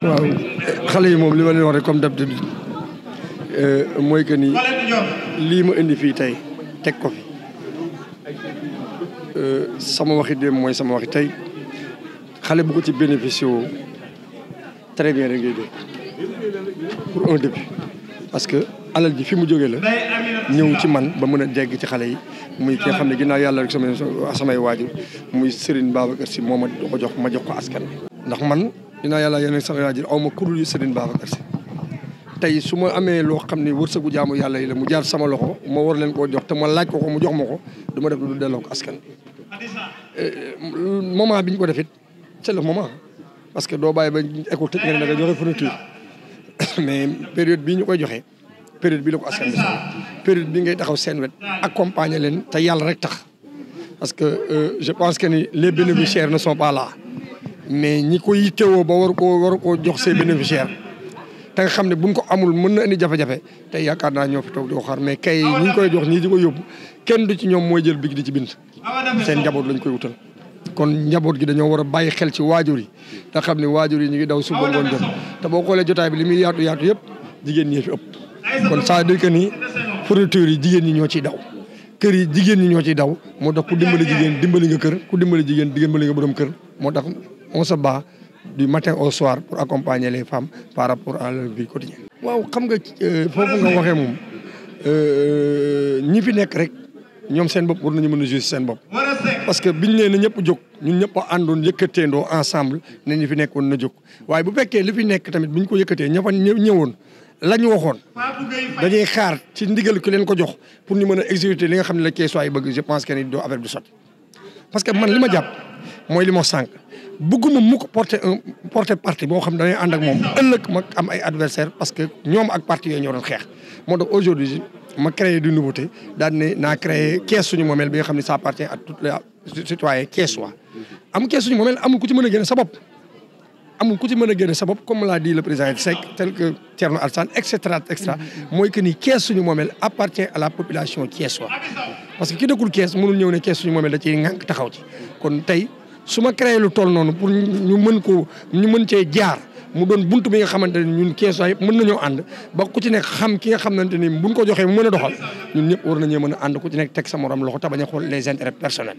waaw xale yi moom li ma leen wax rek comme d'habitude mooy que ni lii ma indi fii tey teg ko fi sama waxi démb mooy sama waxi tey xale bu ko ci bénéficié woo très bien rek ngay dégg pour un début parce que alal ji fi mu jógee la ñëw ci man ba mën a dégg ci xale yi muy ki nga xam ne ginnaaw yàlla rek samay waajur muy Serigne Babacar Sy moo ma ko jox ma jox ko askan bi ndax man ginnaaw yàlla yéen samay waajur aw ma kurul yu Serigne Babacar Sy tey su ma amee loo xam ne wërsëgu jaamu yàlla yi la mu jaar sama loxo ma war leen koo jox te ma laaj ko mu jox ma ko du ma def lu delloo ko askan moment bi ñu ko def it c'est le moment parce que doo bàyyi ba école tëj nga ne da nga joxe fourniture mais période bii ñu koy joxe période bi la ko askan bi sax période bi ngay taxaw seen wet accompagner leen te yàlla rek tax parce que je pense que ni les bénéficiaires ne sont pas là mais ñi ko yittewoo ba war koo jox ses bénéficiaires te nga xam ne buñ ko amul mën na indi jafe-jafe te yaakaar naa ñoo fi toog di ko xaar mais kay ñi koy jox ñii di ko yóbbu kenn du ci ñoom mooy jël big di ci bind seen njaboot lañ koy wutal kon njaboot gi dañoo war a bàyyi xel ci waajur yi te xam ne waajur yi ñu ngi daw suba ngoon jot te boo xoolee jotaay bi li muy yaatu yëpp jigéen ñi fi ëpp kon ça veut dire que ni fourniture yi jigéen ñi ñoo ciy daw kër yi jigéen ñi ñoo ciy daw moo tax ku dimbali jigéen dimbali nga kër ku dimbali jigéen dimbali nga borom kër moo tax on se bat du matin au soir pour accompagner les femmes par rapport à leur vie quotidienne. waaw xam nga foofu nga waxee moom ñi fi nekk rek ñoom seen bopp war nañu mën a juger seen bopp parce que biñ nee na ñëpp jóg ñun ñëpp a àndoon yëkkateendoo ensemble ne ñi fi nekk woon na jóg waaye bu fekkee li fi nekk tamit biñ ko yëkkatee ña fa ñëwoon la ñu waxoon dañuy xaar ci ndigal ki leen ko jox pour ñu mën a exécuter li nga xam ne la keesuwaay bëgg je pense que ni doo affaire bi sotti parce que man li ma jàpp mooy li ma sànq bëgguma mu ko porter parti boo xam ne dañuy ànd ak moom ëllëg ma am ay adversaire parce que ñoom ak parti yooyu ñoo doon xeex moo tax aujourd'hui ma créé du nouveauté daal ne naa créé kees suñu moomeel bi nga xam ne ça appartient à tous les citoyens keesuwaa am kees suñu moomeel amul ku ci mën a génne sa bopp amul ku ci mën a génne sa bopp comme l'a dit le président Seck tel que Thierno Alassane et cetera mooy que ni kees suñu moomeel appartient à la population keesuwaa parce que ki dëkkul kees mënul ñëw ne kees suñu moomeel da ciy ŋànk taxaw ci kon tey su ma créé lu toll noonu pour ñu mën cee jaar mu doon buntu bi nga xamante ne ñun keesuwaay yëpp mën nañoo ànd ba ku ci nekk xam ki nga xamante ni buñ ko joxee mu mën a doxal ñun ñëpp war nañoo mën a ànd ku ci nekk teg sa morom loxo te bañ a xool les intérêts personnels.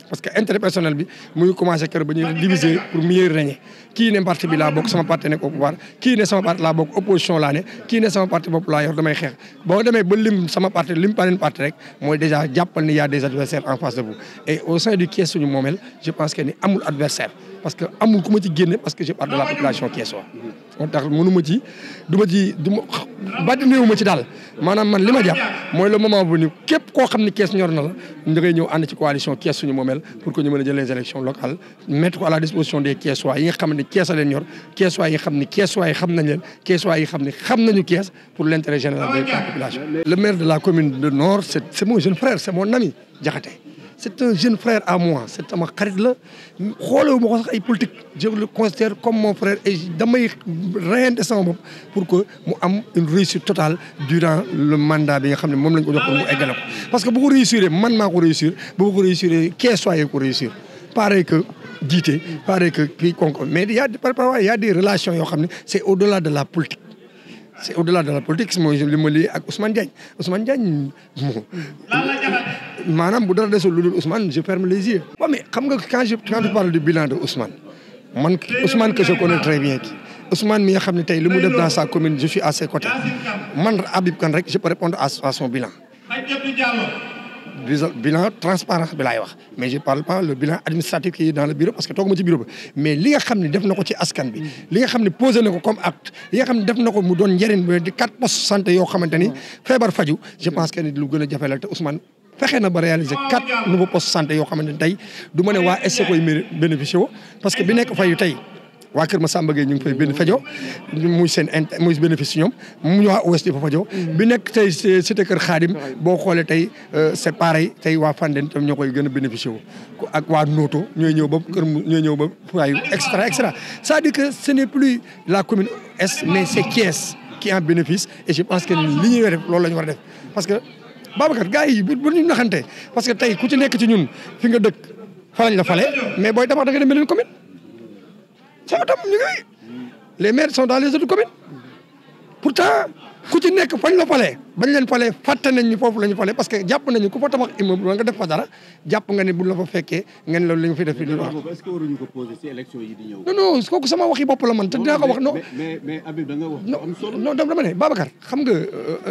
parce que intérêt personnel bi mu ngi commencé kër ba ñuy diviser pour mieux régner kii ne parti bi laa bokk sama parti nekk au pouvoir kii ne sama parti laa bokk opposition laa ne kii ne sama parti bopp laa yor damay xeex boo demee ba lim sama parti lim beneen parti rek mooy déjà jàppal ni y a des adversaires en face de vous et au sein du Kees suñu moomeel je pense que ni amul adversaire parce que amul ku ma ci génne parce que je parle de la population keesuwaa moo tax mënuma ci du ma bàddineewu ma ci daal maanaam man li ma jàpp mooy le moment bu ni képp koo xam ne kees ñor na la da ngay ñëw ànd ci coalition kees suñu moomeel pour que ñu mën a jël les élections locales mettre ko à la disposition des keesuwaa yi nga xam ne kees a leen ñor keesuwaa yi xam ne keesuwaa yi xam nañ leen keesuwaa yi xam ne xam nañu kees pour l'intérêt général de la population. Le maire de la commune de Nord c'est mon jeune frère c'est mon ami Diakhaté. C'est un jeune frère à moi c'est sama xarit la xoolewu ma ko sax ay politique je le considère comme mon frère et damay reyante sama bopp pour que mu am une réussite totale durant le mandat bi nga xam ne moom lañ ko jox pour mu eggale ko parce que bu ko réussir man maa ko réussir bu ko réussir keesuwaay ko réussir pareil que jiite pareil que kii konko mais il y a des relations yoo xam ne c'est au-delà de la politique c'est au-delà de la politique mooy li ma lii ak Ousmane Diagne maanaam bu dara desul lu dul Ousmane je ferme les yeux. waaw mais xam nga quand tu parles du bilan de Ousmane man Ousmane que je connais très bien Ousmane mi nga xam ne tey li mu def dans sa commune je suis à ses côtés man Habib Kane rek je peux répondre à son bilan. bilan transparence bi laay wax mais je parle pas le bilan administratif qui est dans le bureau parce que toog ma ci bureau bi mais li nga xam ne def na ko ci askan bi li nga xam ne posé na ko comme acte li nga xam ne def na ko mu doon njëriñ di 4 postes santé yoo xamante ni feebar faju je pense que ni lu gën a jafe la te Ousmane fexe na ba réaliser 4 nouveaux postes santé yoo xamante ni tey du ma ne waa SC koy bénéficié woo parce que bi nekk fayu tey waa Kër Massamba Gueye ñu ngi fay benn fajo muy bénéfice ñoom mu waa ouest fa fajo bi nekk tey cité Kër Khadim boo xoolee tey c'est pareil tey waa Fandène tam ñoo koy gën a bénéficié wu ak waa Noto ñooy ñëw ba ñooy ñëw ba waayu extra c'est-à-dire que ce n'est plus la commune est mais c'est Thiès qui en bénéfice et je pense que li ñuy def loolu la ñu war a def parce que Babacar gars yi bu ñu naxante parce que tey ku ci nekk ci ñun fi nga dëkk fa lañ la fale mais booy tabax da nga dem beneen commune sama tam ñu ngi les maires sont dans les autres communes pourtant ku ci nekk fañ la falee bañ leen falee fàtte nañ ni foofu la ñu falee parce que jàpp nañu ku fa tabax immeuble wala nga def fa dara jàpp nga ni buñ la fa fekkee ngeen loolu la ñu fi def fi di wax. est-ce que waruñu ko poser ci élection yi di ñëw. non kooku sama waxi bopp la man te dinaa ko wax. non mais Habib da nga wax am solo. non dama ne Babacar xam nga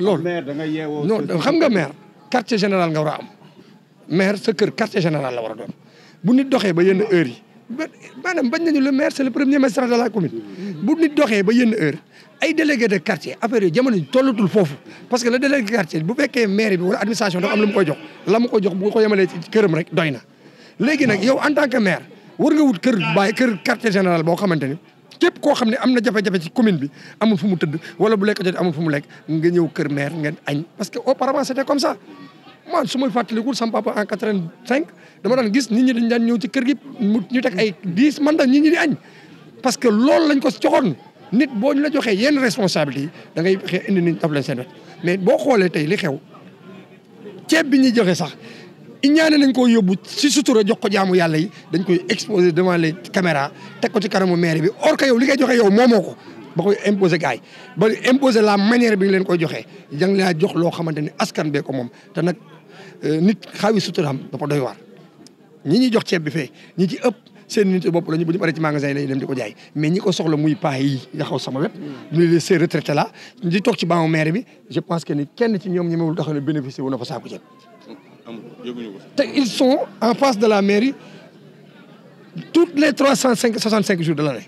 loolu. maire da nga yeewoo. non xam nga maire quartier général nga war a am maire sa kër quartier général la war a doon bu nit doxee ba yenn heure yi maanaam bañ nañu le maire c'est le premier magistrat de la commune bu nit doxee ba yenn heure ay délégué de quartier affaire yi jamono ji tollatul foofu parce que le délégué de quartier bu fekkee maire bi wala administration dafa am lu mu koy jox la mu koy jox bu ko yemalee ci këram rek doy na léegi nag yow en tant que maire war nga wut kër quartier général boo xamante ni képp koo xam ne am na jafe-jafe ci commune bi amul fu mu tëdd wala bu lekk jotee amul fu mu lekk nga ñëw kër maire ngeen añ parce que auparavant c'était comme ça man su may fàttalikul sama papa en 85 dama daan gis nit ñi dañ daan ñëw ci kër gi ñu teg ay 10 man da nit ñi di añ parce que loolu lañ ko joxoon nit boo ñu la joxee yenn responsabilité yi da ngay fexe indi nit daf leen seen wet mais boo xoolee tey li xew ceeb bi ñuy joxe sax ñaane nañ ko yóbbu si sutura jox ko jaamu yàlla yi dañ koy exposer devant les caméras teg ko ci kanamu maire bi or que yow li ngay joxe yow moomoo ko ba koy imposer gars yi ba imposer la manière bi nga leen koy joxee jang laa jox loo xamante ni askan bee ko moom te nag nit xaawi suturaam dafa doy waar ñi ñuy jox ceeb bi fee ñi ci ëpp seen nit bopp la ñu bu ñu paree ci magasin yi lañuy dem di ko jaay mais ñi ko soxla muy paa yi nga xaw sama wet ñu ces retraités là di toog ci banc maire bi je pense que ni kenn ci ñoom ñemewul taxaw ne bénéficier wu na fa saako ceeb te ils sont en face de la mairie toutes les 365 jours de l'année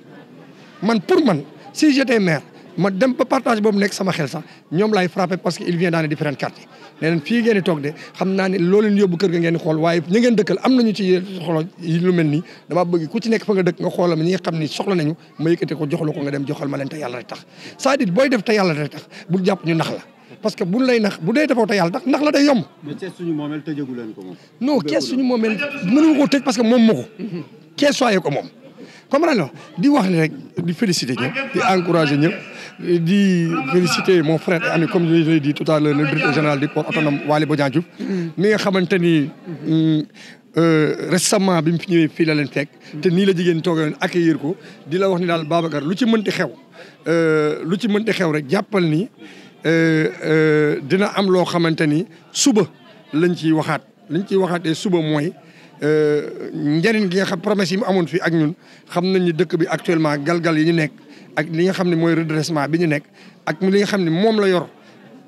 man pour man si j'étais maire ma dem ba partage boobu nekk sama xel sax ñoom laay frappé parce que il vient dans les différents quartiers ne leen fii ngeen di toog de xam naa ne loo leen yóbbu kër ga ngeen di xool waaye ñu ngeen dëkkal am nañu ci xolo lu mel nii dama bëgg ku ci nekk fa nga dëkk nga xoolal ma ñi nga xam ni soxla nañu ma yëkkate ko joxla ko nga dem joxal ma leen te yàlla rek tax c'est-à-dire booy def te yàlla rek tax bul jàpp ñu nax la parce que buñ lay nax bu dee defoo te yàlla tax nax la day yomb. mais kees suñu moomeel tëjagu leen ko moom. non kees suñu moomeel mënu ko tëj parce que moom ma ko kees soyee ko moom comprendre nga di wax ni rek di féliciter ñëpp di encourager ñëpp di féliciter mon frère et ami comme je l'ai dit tout à l'heure le directeur général du port autonome Waly Bodian Diouf mi nga xamante ni récemment bi mu fi ñëwee fii la leen fekk te nii la jigéen toog leen accueillir ko di la wax ni daal Babacar lu ci mënti xew rek jàppal ni dina am loo xamante ni suba lañ ciy waxaatee suba mooy njëriñ gi nga xam promesse yi mu amoon fii ak ñun xam nañ ni dëkk bi actuellement galgal yi ñu nekk ak li nga xam ne mooy redressement bi ñu nekk ak li nga xam ne moom la yor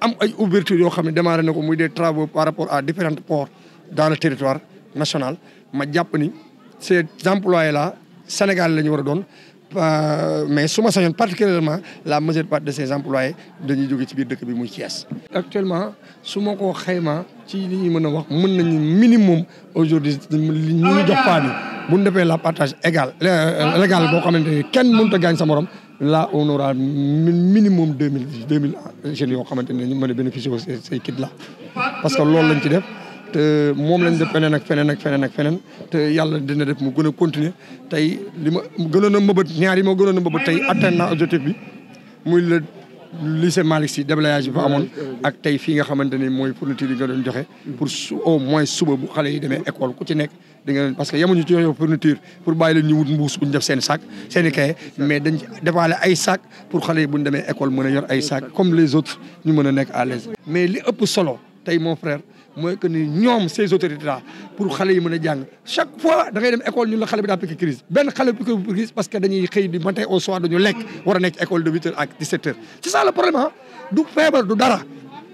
am ay ouverture yoo xam ne démarré na ko muy des travaux par rapport à différents ports dans le territoire national ma jàpp ni ces employés là Sénégal la ñu war a doon mais su ma sañoon particulièrement la majeure partie de ces employés dañuy jóge ci biir dëkk bi muy Thiès. actuellement su ma ko xaymaa ci li ñuy mën a wax mën nañu minimum aujourd'hui li ñu jox femmes yi bu ñu defee la partage légal boo xamante ni kenn mënut a gaañ sa morom là on aura minimum 2000 jeunes yoo xamante ne ñu mën a bénéficier wu ces kits là parce que loolu lañ ci def. te moom lañ def feneen ak feneen te yàlla dina def mu gën a continuer tey li ma gënoon a mëbët ñaar yi ma gënoon a mëbët tey atteindre naa objectif bi muy le lycée Malick Sy déblayage bi fa amoon ak tey fii nga xamante ni mooy fourniture yi nga doon joxe pour au moins suba bu xale yi demee école ku ci nekk di nga parce que yemuñu ci yow fourniture pour bàyyi leen ñu wut mbuus bu ñu def seen sac seen i cahier mais dañ defaale ay sac pour xale yi bu ñu demee école mën a yor ay sac comme les autres ñu mën a nekk à l'aise mais li ëpp solo tey mon frère mooy que ni ñoom ces autorités là pour xale yi mën a jàng chaque fois da ngay dem école ñun la xale bi daa piqué crise benn xale bi piqué crise parce que dañuy xëy du matin au soir dañu lekk war a nekk école de 8h à 17h c'est ça le problème ah du feebar du dara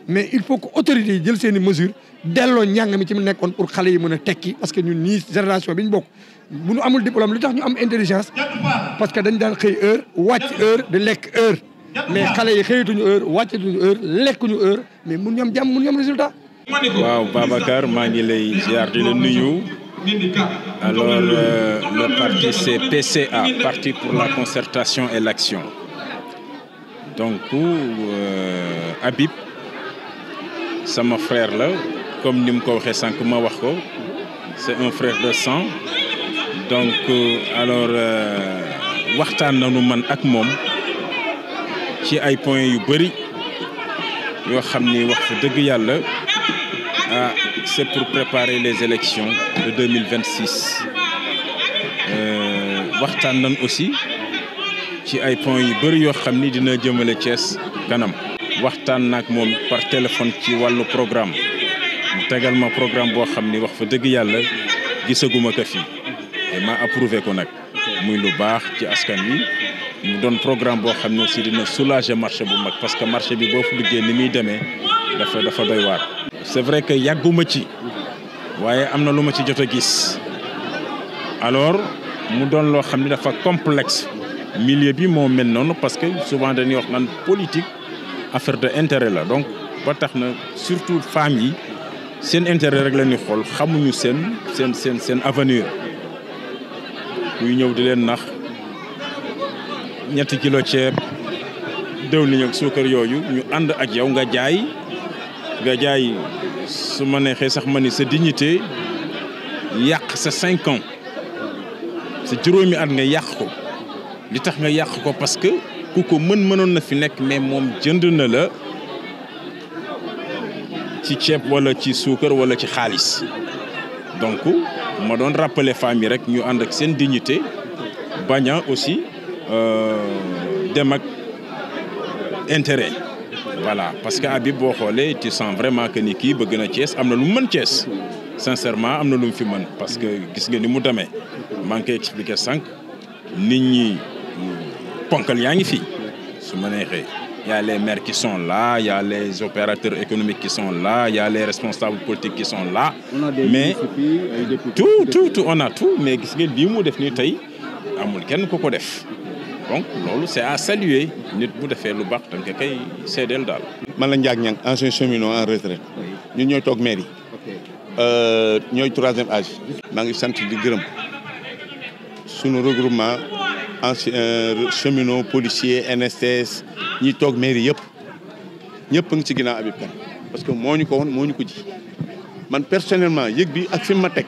mais il faut que autorités yi jël seen i mesures delloo njàng mi ci mu nekkoon pour xale yi mën a tekki parce que ñun ñii génération bi ñu bokk bu ñu amul diplôme li tax ñu am intelligence parce que dañ daan xëy heure wàcc heure di lekk heure mais xale yi xëyatuñu heure wàccatuñu heure lekkuñu heure mais mun ñu am jàmm mun ñu am résultat. waaw Babacar maa ngi lay ziar di la nuyu alors le parti c'est PCA Parti pour la concertation et l'action donc Habib sama frère la comme ni mu ko waxee sànq ma wax ko c'est un frère de sang donc alors waxtaan nañu man ak moom ci ay points yu bëri yoo xam ni wax fa dëgg yàlla c'est pour préparer les élections de 2026 waxtaan nañ aussi ci ay points yu bëri yoo xam ni dina jëmale Thiès kanam. waxtaan naag moom par téléphone ci wàllu programme mu tegal ma programme boo xam ni wax fa dëgg yàlla gisaguma ko fii et ma approuvé ko nag muy lu baax ci askan wi mu doon programme boo xam ne aussi dina soulager marché bu mag parce que marché bi boo fa duggee ni muy demee dafa doy waar. c'est vrai que yàgguma ci waaye am na lu ma ci jot a gis alors mu doon loo xam ne dafa complexe milieu bi moo mel noonu parce que souvent dañuy wax naan politique affaire de intérêt la donc ba tax na surtout femmes yi seen intérêt rek la ñuy xool xamuñu seen avenir kuy ñëw di leen nax 3 kilo ceeb diwlin ak suukar yooyu ñu ànd ak yow nga jaay su ma neexee sax ma ni sa dignité yàq sa 5 ans sa juróomi at nga yàq ko li tax nga yàq ko parce que ku ko mënoon na fi nekk mais moom jënd na la ci ceeb wala ci suukar wala ci xaalis donc ma doon rappeler femmes yi rek ñu ànd ak seen dignité bañ a aussi dem ak intérêt voilà parce que Habib boo xoolee tu sens vraiment que ni kii bëgg na Thiès am na lu mu mën Thiès sincèrement am na lu mu fi mën parce que gis nga ni mu demee maa ngi koy expliquer sànq nit ñi ponkal yaa ngi fi su ma neexee y a les maires qui sont là y a les opérateurs économiques qui sont là y a les responsables politiques qui sont là mais tout on a tout mais gis nga lii mu def nii tey amul kenn ku ko def donc loolu c'est à saluer nit bu defee lu baax danga koy seedeel daal. man la Ndiak Niang ancien cheminot en retraite ñun ñooy toog mairie ñooy 3e âge. maa ngi sant di gërëm sunu regroupement ancien cheminot policier NSTS ñi toog mairie ñëpp a ngi ci ginnaaw Habib Kane parce que moo ñu ko woon moo ñu ko ji man personnellement yëg bi ak fi ma teg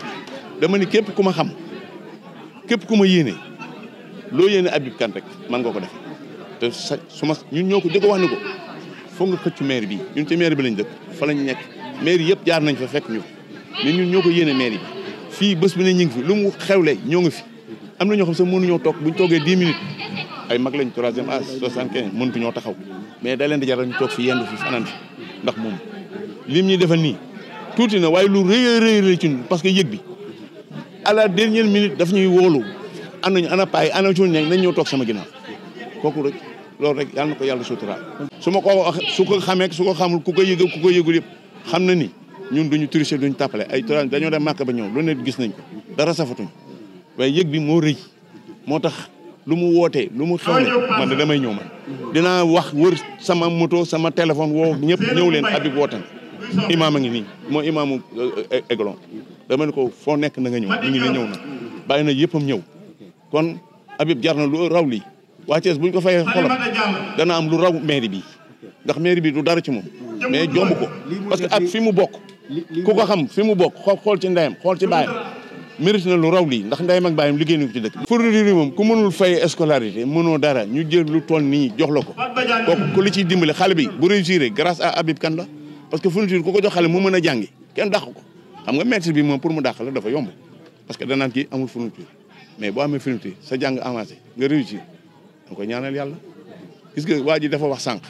dama ni képp ku ma xam képp ku ma yéene loo yéene Habib Kane rek man nga ko def te ñun ñoo ko jëkk wax ni ko foog nga xëccu maire bi ñun ci maire bi lañ dëkk fa lañ nekk maire yëpp jaar nañ fa fekk ñu mais ñun ñoo ko yéene maire bi fii bés bi ne ñu ngi fi lu mu xewle ñoo ngi fi am na ñoo xam sax mënuñoo toog buñ toogee 10 minutes ay mag lañ 3e âge 75 mëntu ñoo taxaw mais da leen di jaral ñu toog fi yendu fi fanaan fi ndax moom lim ñuy defal nii tuuti na waaye lu rëy ci parce que yëg bi à la dernière minute daf ñuy wóolu am nañu ana paay ana cuñ nañ ñëw toog sama ginnaaw kooku rek loolu rek yàlla na ko yàlla suturaal su ma ko wax su ko xamee su ko xamul ku ko yëgul yëpp xam na ni ñun duñu tricher duñu tàppale ay dañoo dem màkk ba ñëw lu ne gis nañ ko dara safatuñ waaye yëg bi moo rëy moo tax lu mu wootee lu mu xewle man de damay ñëw man dinaa wax wër sama moto sama téléphone woo ñëpp ñëw leen Habib wootan imaam a ngi nii moo imaamu Aiglon dama ne ko foo nekk na nga ñëw ñu ngi ne ñëw na bàyyi na yëppam ñëw kon Habib jar na lu raw lii waa Thiès buñ ko fayee xolam dana am lu raw mairie bi ndax mairie bi du dara ci moom mais jomb ko parce que ak fi mu bokk ku ko xam fi mu bokk xool ci ndeyam xool ci baayam mérite na lu raw lii ndax ndeyam ak baayam liggéey nañu ko ci dëkk fourniture yi moom ku mënul fay scolarité mënoo dara ñu jël lu toll nii jox la ko kooku ku li ciy dimbali xale bi bu réussir grâce à Habib Kane la parce que fourniture ku ko jox xale mu mën a jàngi kenn dàq ko xam nga maître bi moom pour mu dàq la dafa yomb parce que danaan kii amul fourniture mais boo amee fourniture sa jàng avancé nga réussir da ko ñaanal yàlla gis nga waa ji dafa wax sànq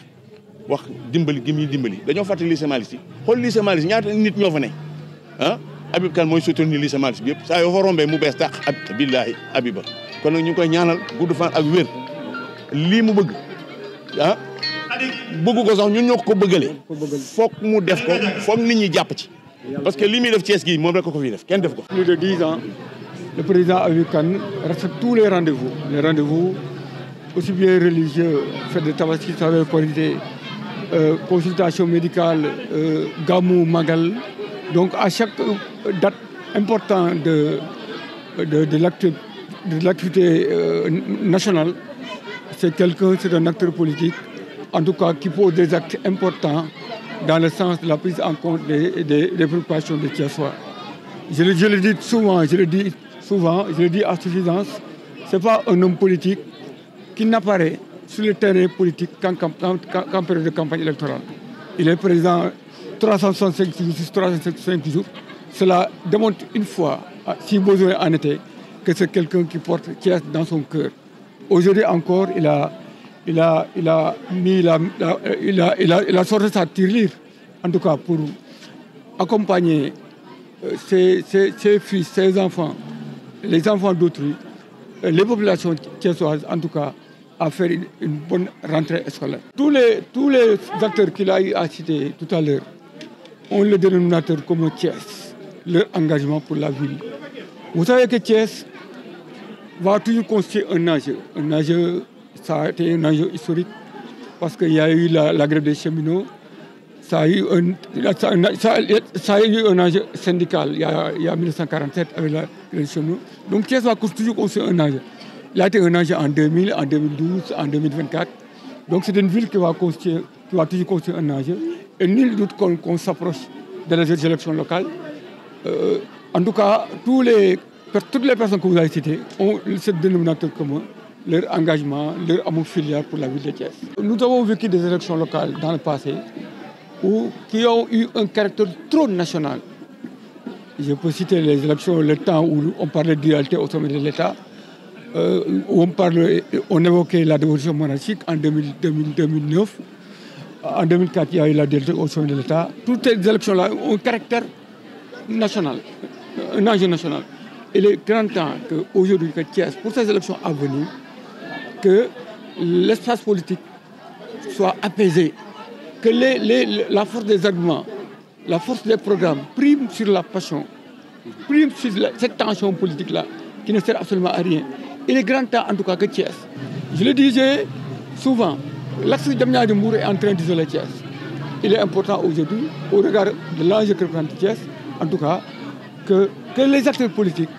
wax dimbali gi muy dimbali dañoo fàtte lycée Malick Sy xool lycée Malick Sy ñaata nit ñoo fa ne ah Habib Kane mooy soutenir lycée Malick Sy bi yëpp saa yoo fa rombee mu bees tàq billaahi Habiba kon nag ñu ngi koy ñaanal gudd fan ak wér lii mu bëgg ah bëgg ko sax ñun ñoo ko bëggale foog mu def ko foog nit ñi jàpp ci parce que li muy def Thiès gii moom rek ko fiy def kenn def ko. Plus de 10 ans le président Habib Kane respecte tous les rendez-vous aussi bien religieux, fête de Tabaski, Saint-Valentin, Korité, consultation médicale, Gamou, Magal. Donc à chaque date importante de l'activité nationale, c'est un acteur politique, en tout cas qui pose des actes importants dans le sens de la prise en compte des préoccupations des Thiessois. Je le dis souvent, je le dis à suffisance, c'est pas un homme politique qui n'apparaît sur le terrain politique qu'en période de campagne électorale. Il est président 365 jours. Cela démontre une fois, si besoin en était, que c'est quelqu'un qui porte Thiès dans son cœur. Aujourd'hui encore, il a sorti sa tirelire, en tout cas pour accompagner ses fils, ses enfants, les enfants d'autrui, les populations thiessoises, en tout cas, à faire une bonne rentrée scolaire. Tous les acteurs qu'il a eu à citer tout à l'heure ont le dénominateur comme Thiès, leur engagement pour la ville. Vous savez que Thiès va toujours constituer un enjeu. Un enjeu, ça a été un enjeu historique parce qu'il y a eu la grève des cheminots, ça a eu un enjeu syndical il y a 1947 avec la grève des cheminots. Donc Thiès va toujours constituer un enjeu. Il a été un enjeu en 2000, en 2012, en 2024. Donc c'est une ville qui va toujours constituer un enjeu. Et nul doute qu'on s'approche de les élections locales. En tout cas, toutes les personnes que vous avez citées ont ce dénominateur commun, leur engagement, leur amour filial pour la ville de Thiès. Nous avons vécu des élections locales dans le passé qui ont eu un caractère trop national. Je peux citer les élections, le temps où on parlait de dualité au sommet de l'État, où on évoquait la dévolution monarchique en 2009. En 2004, il y a eu la dualité au sommet de l'État. Toutes ces élections-là ont un caractère national, un enjeu national. Il est grand temps qu'aujourd'hui, que Thiès, pour ces élections à venir, que l'espace politique soit apaisé, que la force des arguments, la force des programmes prime sur la passion, prime sur cette tension politique-là qui ne sert absolument à rien. Il est grand temps en tout cas que Thiès, je le disais souvent, l'axe Diamniadio-Mbour est en train d'isoler Thiès. Il est important aujourd'hui, au regard de l'enjeu que représente Thiès, en tout cas, que les acteurs politiques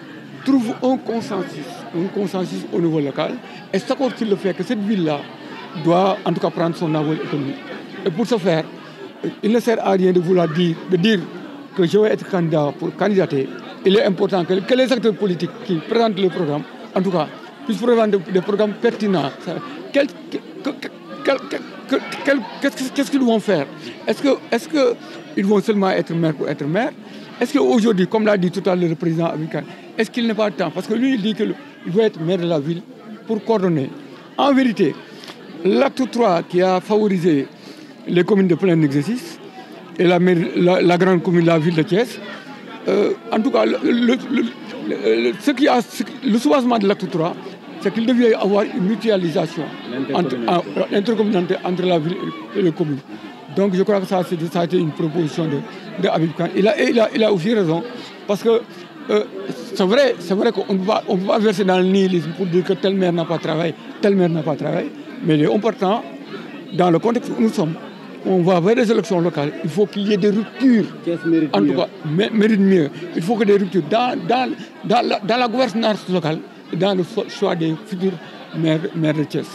trouvent un consensus au niveau local et s'accordent sur le fait que cette ville-là doit en tout cas prendre son envol économique. Et pour ce faire, il ne sert à rien de dire que je vais être candidat pour candidater. Il est important que les acteurs politiques qui présentent le programme, en tout cas, puissent présenter des programmes pertinents. Qu'est-ce qu'ils vont faire? Est-ce qu'ils vont seulement être maire pour être maire? Est-ce qu'aujourd'hui, comme l'a dit tout à l'heure le président américain, est-ce qu'il n'est pas le temps? Parce que lui, il dit qu'il veut être maire de la ville pour coordonner. En vérité, l'acte 3 qui a favorisé les communes de plein exercice et la grande commune, la ville de Thiès, en tout cas, le soubassement de l'acte 3, c'est qu'il devait y avoir une mutualisation intercommunalité entre la ville et les communes. Donc je crois que ça a été une proposition de Habib Khan. Il a aussi raison, parce que c'est vrai qu'on ne peut pas verser dans le nihilisme pour dire que tel maire n'a pas travaillé, tel maire n'a pas travaillé, mais il est important, dans le contexte où nous sommes, on va vers des élections locales, il faut qu'il y ait des ruptures, en tout cas, mérite mieux. Il faut que des ruptures dans la gouvernance locale, dans le choix des futurs maires de Thiès.